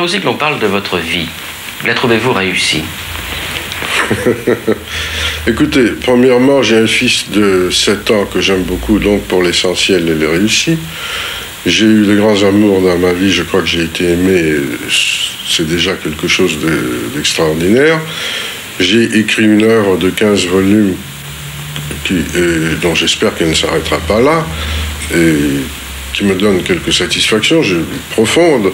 aussi que l'on parle de votre vie. La trouvez-vous réussie? Écoutez, premièrement, j'ai un fils de 7 ans que j'aime beaucoup, donc pour l'essentiel, elle est réussie. J'ai eu de grands amours dans ma vie, je crois que j'ai été aimé, c'est déjà quelque chose d'extraordinaire. J'ai écrit une œuvre de 15 volumes dont j'espère qu'elle ne s'arrêtera pas là, et qui me donne quelques satisfactions profondes.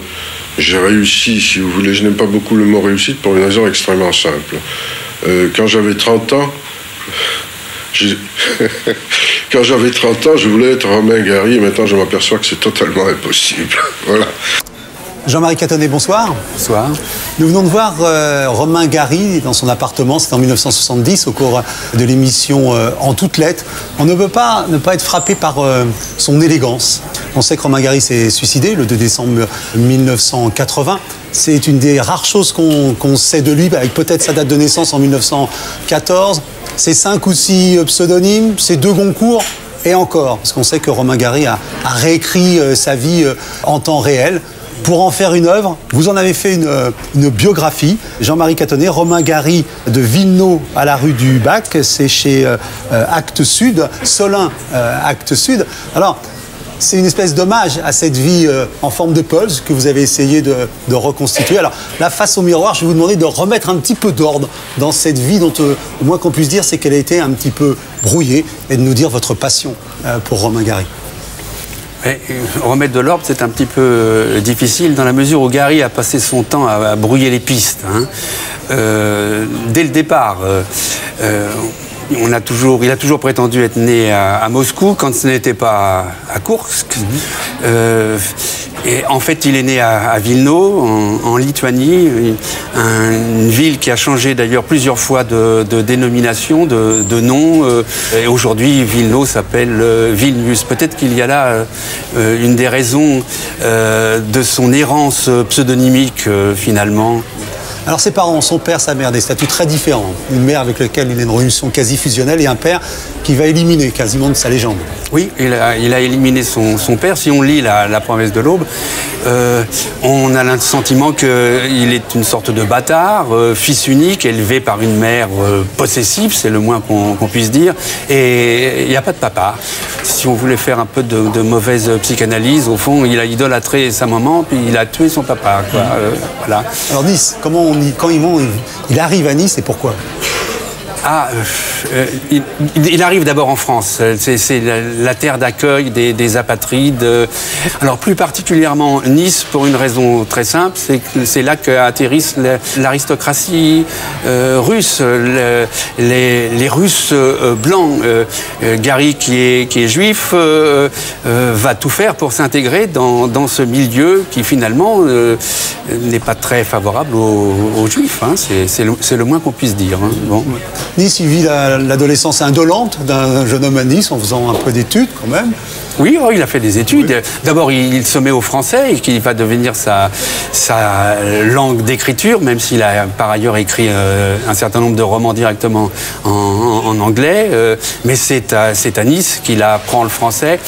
J'ai réussi, si vous voulez, je n'aime pas beaucoup le mot réussite pour une raison extrêmement simple. Quand j'avais 30 ans, quand j'avais 30 ans, je voulais être Romain Gary, et maintenant je m'aperçois que c'est totalement impossible. Voilà. Jean-Marie Catonnet, bonsoir. Bonsoir. Nous venons de voir Romain Gary dans son appartement, c'était en 1970, au cours de l'émission En toutes lettres. On ne peut pas ne pas être frappé par son élégance. On sait que Romain Gary s'est suicidé le 2 décembre 1980. C'est une des rares choses qu'on sait de lui, avec peut-être sa date de naissance en 1914. Ses 5 ou 6 pseudonymes, ses 2 Goncourt, et encore. Parce qu'on sait que Romain Gary a réécrit sa vie en temps réel. Pour en faire une œuvre, vous en avez fait une biographie. Jean-Marie Catonnet, Romain Gary de Villeneuve à la rue du Bac, c'est chez Actes Sud, Solin, Actes Sud. Alors, c'est une espèce d'hommage à cette vie en forme de pulse que vous avez essayé de reconstituer. Alors là, face au miroir, je vais vous demander de remettre un petit peu d'ordre dans cette vie dont, au moins qu'on puisse dire, c'est qu'elle a été un petit peu brouillée, et de nous dire votre passion pour Romain Gary. Mais, remettre de l'ordre, c'est un petit peu difficile dans la mesure où Gary a passé son temps à brouiller les pistes. Hein. Dès le départ, il a toujours prétendu être né à Moscou quand ce n'était pas à Koursk. Et en fait, il est né à Villeneuve, en Lituanie, une ville qui a changé d'ailleurs plusieurs fois de dénomination, de nom. Et aujourd'hui, Villeneuve s'appelle Vilnius. Peut-être qu'il y a là une des raisons de son errance pseudonymique, finalement. Alors ses parents, son père, sa mère, des statuts très différents. Une mère avec laquelle il a une relation quasi fusionnelle et un père qui va éliminer quasiment de sa légende. Oui, il a éliminé son père. Si on lit la promesse de l'Aube, on a le sentiment qu'il est une sorte de bâtard, fils unique, élevé par une mère possessive, c'est le moins qu'on puisse dire. Et il n'y a pas de papa. Si on voulait faire un peu de mauvaise psychanalyse, au fond, il a idolâtré sa maman, puis il a tué son papa. Quoi. Voilà. Alors Nice, quand il arrive à Nice et pourquoi? Il arrive d'abord en France. C'est la terre d'accueil des apatrides. Alors plus particulièrement Nice pour une raison très simple, c'est que c'est là qu'atterrissent l'aristocratie russe, les Russes blancs. Gary qui est juif va tout faire pour s'intégrer dans ce milieu qui finalement n'est pas très favorable aux juifs. Hein. C'est le moins qu'on puisse dire. Hein. Bon. Nice, il vit l'adolescence indolente d'un jeune homme à Nice en faisant un peu d'études quand même. Oui, il a fait des études. Oui. D'abord, il se met au français, qui va devenir sa langue d'écriture, même s'il a par ailleurs écrit un certain nombre de romans directement en anglais. Mais c'est à Nice qu'il apprend le français.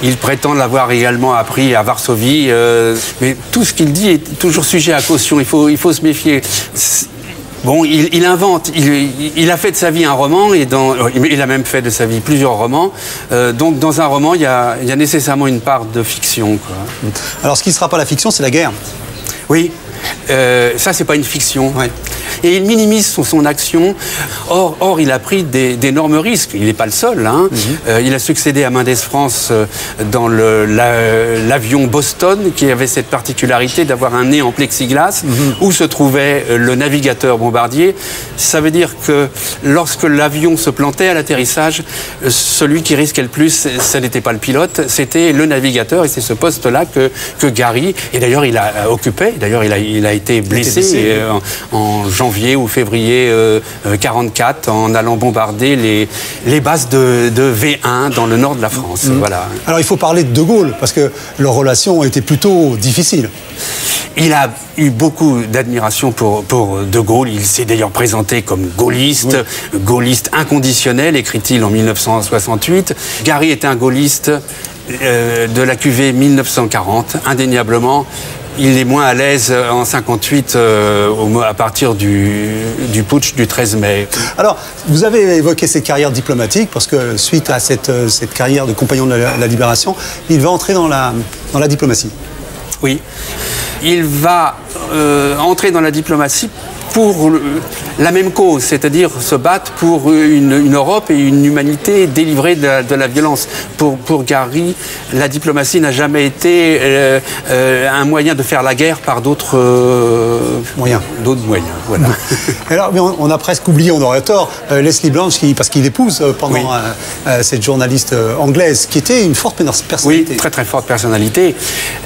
Il prétend l'avoir également appris à Varsovie. Mais tout ce qu'il dit est toujours sujet à caution. Il faut se méfier. Bon, il invente, il a fait de sa vie un roman, et il a même fait de sa vie plusieurs romans. Donc dans un roman, il y a nécessairement une part de fiction, quoi. Alors ce qui ne sera pas la fiction, c'est la guerre. Oui, ça c'est pas une fiction. Ouais. Et il minimise son action. Or, il a pris d'énormes risques. Il n'est pas le seul. Hein. Il a succédé à Mendes France dans l'avion Boston, qui avait cette particularité d'avoir un nez en plexiglas, où se trouvait le navigateur bombardier. Ça veut dire que lorsque l'avion se plantait à l'atterrissage, celui qui risquait le plus, ce n'était pas le pilote, c'était le navigateur. Et c'est ce poste-là que Gary, et d'ailleurs il a occupé, d'ailleurs il a été blessé en janvier ou février 44 en allant bombarder les bases de V1 dans le nord de la France. Voilà. Alors il faut parler de Gaulle, parce que leurs relations ont été plutôt difficiles. Il a eu beaucoup d'admiration pour De Gaulle. Il s'est d'ailleurs présenté comme gaulliste, oui. Gaulliste inconditionnel, écrit-il en 1968. Gary est un gaulliste de la cuvée 1940, indéniablement. il est moins à l'aise en 58 à partir du putsch du 13 mai. Alors, vous avez évoqué ses carrières diplomatiques, parce que suite à cette carrière de compagnon de la Libération, il va entrer dans la diplomatie. Oui, il va entrer dans la diplomatie pour la même cause, c'est-à-dire se battre pour une Europe et une humanité délivrée de la violence. Pour Gary, la diplomatie n'a jamais été un moyen de faire la guerre par d'autres moyens. Voilà. Alors, mais on a presque oublié, on aurait tort, Leslie Blanch, parce qu'il épouse pendant cette journaliste anglaise, qui était une forte personnalité. Oui, très très forte personnalité.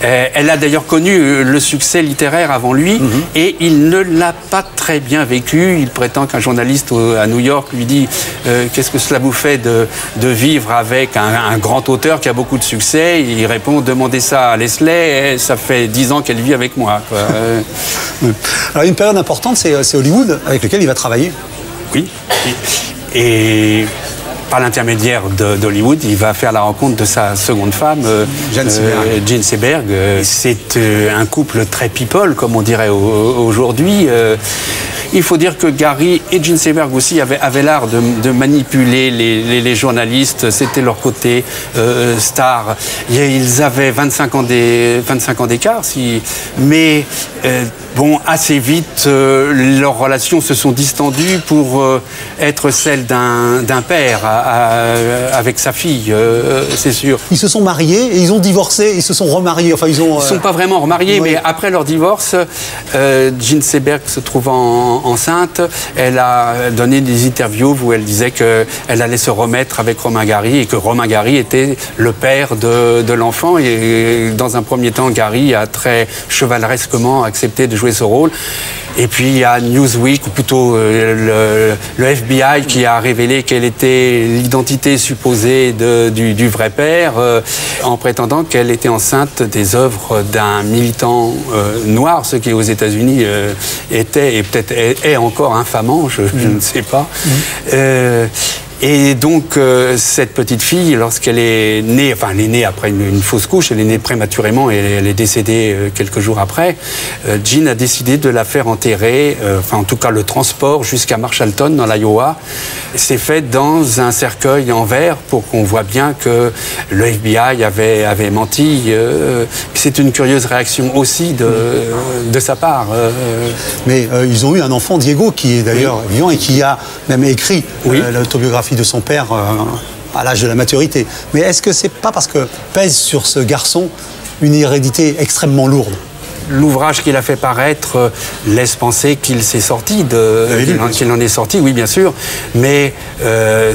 Elle a d'ailleurs connu le succès littéraire avant lui, et il ne l'a pas très bien vécu. Il prétend qu'un journaliste à New York lui dit qu'est-ce que cela vous fait de vivre avec un grand auteur qui a beaucoup de succès. Il répond, demandez ça à Leslie, ça fait 10 ans qu'elle vit avec moi. Alors une période importante, c'est Hollywood, avec lequel il va travailler. Oui, et par l'intermédiaire d'Hollywood, il va faire la rencontre de sa seconde femme, Jean Seberg. C'est un couple très people, comme on dirait aujourd'hui. Il faut dire que Gary et Jean Seberg aussi avaient l'art de manipuler les journalistes. C'était leur côté star. Ils avaient 25 ans d'écart, mais bon, assez vite, leurs relations se sont distendues pour être celles d'un père avec sa fille, c'est sûr. Ils se sont mariés et ils ont divorcé, ils se sont remariés. Enfin, ils ne sont pas vraiment remariés, mais après leur divorce, Jean Seberg se trouvant enceinte, elle a donné des interviews où elle disait qu'elle allait se remettre avec Romain Gary et que Romain Gary était le père de l'enfant. Et dans un premier temps, Gary a très chevaleresquement accepté de jouer ce rôle. Et puis il y a Newsweek, ou plutôt le FBI, qui a révélé quelle était l'identité supposée du vrai père, en prétendant qu'elle était enceinte des œuvres d'un militant noir, ce qui aux États-Unis était et peut-être est encore infamant, je ne sais pas. Et donc, cette petite fille, lorsqu'elle est née, enfin, elle est née après une fausse couche, elle est née prématurément et elle est décédée quelques jours après, Jean a décidé de la faire enterrer, enfin, en tout cas, le transport jusqu'à Marshalltown, dans l'Iowa. C'est fait dans un cercueil en verre pour qu'on voit bien que le FBI avait menti. C'est une curieuse réaction aussi de sa part. Mais ils ont eu un enfant, Diego, qui est d'ailleurs vivant et qui a même écrit l'autobiographie de son père à l'âge de la maturité. Mais est-ce que c'est pas parce que pèse sur ce garçon une hérédité extrêmement lourde? L'ouvrage qu'il a fait paraître laisse penser qu'il s'est sorti qu'il en est sorti, oui, bien sûr, mais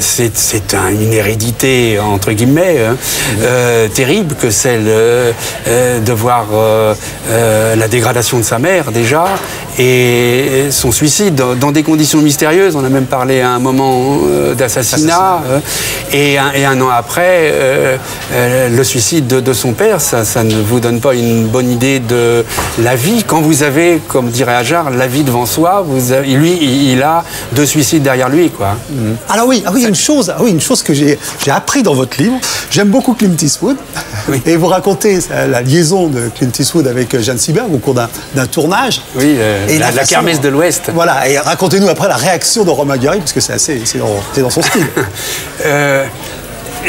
c'est une hérédité, entre guillemets, terrible que celle de voir la dégradation de sa mère, déjà, et son suicide dans des conditions mystérieuses. On a même parlé à un moment d'assassinat, et un an après, le suicide de son père. Ça ne vous donne pas une bonne idée de la vie. Quand vous avez, comme dirait Ajar, la vie devant soi, lui, il a 2 suicides derrière lui, quoi. Alors oui, une chose que j'ai appris dans votre livre. J'aime beaucoup Clint Eastwood, et vous racontez la liaison de Clint Eastwood avec Jean Seberg au cours d'un tournage. Oui, la kermesse de l'Ouest. Voilà, et racontez-nous après la réaction de Romain Gary, parce que c'est dans son style.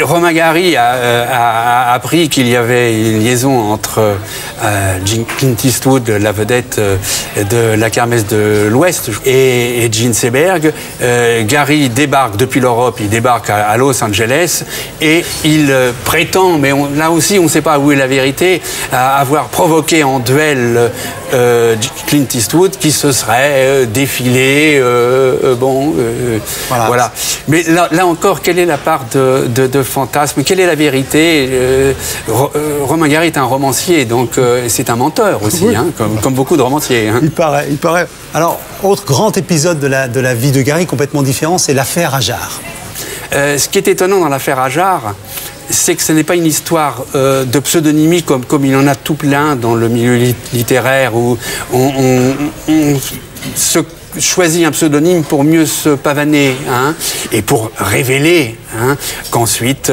Romain Gary a appris qu'il y avait une liaison entre Clint Eastwood, la vedette de la kermesse de l'Ouest, et Jean Seberg. Gary débarque depuis l'Europe, il débarque à Los Angeles, et il prétend, mais là aussi on ne sait pas où est la vérité, avoir provoqué en duel Clint Eastwood, qui se serait défilé, voilà. Mais là encore, quelle est la part de fantasme? Quelle est la vérité? Romain Gary est un romancier, donc c'est un menteur aussi, comme beaucoup de romanciers. Il paraît. Alors, autre grand épisode de la vie de Gary, complètement différent, c'est l'affaire Ajar. Ce qui est étonnant dans l'affaire Ajar, c'est que ce n'est pas une histoire de pseudonymie comme il en a tout plein dans le milieu littéraire, où on se choisi un pseudonyme pour mieux se pavaner, hein, et pour révéler, hein, qu'ensuite,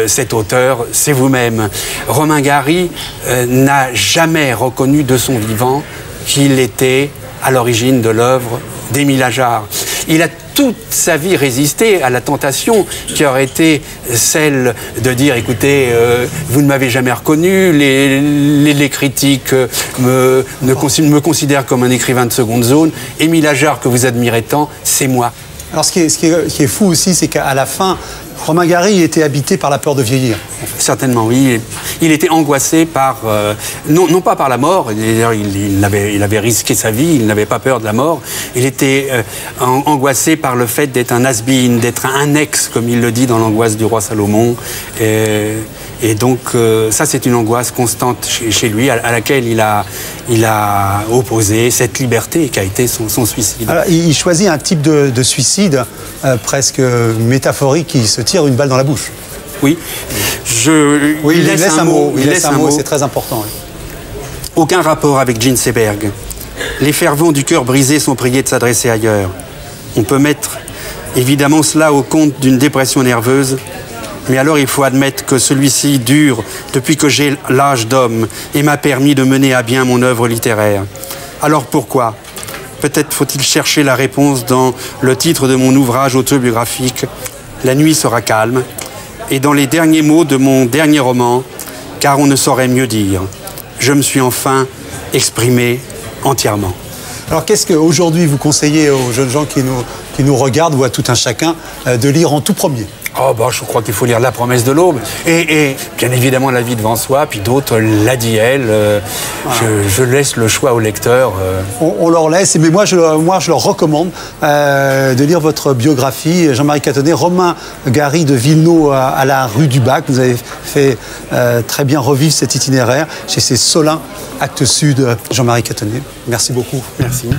cet auteur, c'est vous-même. Romain Gary n'a jamais reconnu de son vivant qu'il était à l'origine de l'œuvre d'Émile Ajar. Il a toute sa vie résisté à la tentation qui aurait été celle de dire, écoutez, vous ne m'avez jamais reconnu, les critiques me considèrent comme un écrivain de seconde zone. Émile Ajar, que vous admirez tant, c'est moi. Alors ce qui est fou aussi, c'est qu'à la fin, Romain Gary était habité par la peur de vieillir. Certainement, oui. Il était angoissé par, non pas par la mort, il avait risqué sa vie, il n'avait pas peur de la mort, il était angoissé par le fait d'être un has-been, d'être un ex, comme il le dit dans l'angoisse du roi Salomon. Et donc, ça, c'est une angoisse constante chez lui, à laquelle il a opposé cette liberté qui a été son suicide. Alors, il choisit un type de suicide presque métaphorique, qui se tire une balle dans la bouche. Oui. Il laisse un mot. Il laisse un mot, c'est très important. Oui. Aucun rapport avec Jean Seberg. Les fervents du cœur brisé sont priés de s'adresser ailleurs. On peut mettre évidemment cela au compte d'une dépression nerveuse, mais alors il faut admettre que celui-ci dure depuis que j'ai l'âge d'homme et m'a permis de mener à bien mon œuvre littéraire. Alors pourquoi ? Peut-être faut-il chercher la réponse dans le titre de mon ouvrage autobiographique « La nuit sera calme » et dans les derniers mots de mon dernier roman « Car on ne saurait mieux dire ». Je me suis enfin exprimé entièrement. Alors qu'est-ce qu'aujourd'hui vous conseillez aux jeunes gens qui nous regardent, ou à tout un chacun, de lire en tout premier ? Oh, bah, je crois qu'il faut lire La promesse de l'aube et bien évidemment La vie devant soi, puis d'autres, l'a dit elle. Je laisse le choix au lecteur. On leur laisse, mais moi je leur recommande de lire votre biographie, Jean-Marie Catonnet, Romain Gary de Villeneuve à la rue du Bac. Vous avez fait très bien revivre cet itinéraire chez ces Solins, Actes Sud, Jean-Marie Catonnet. Merci beaucoup. Merci.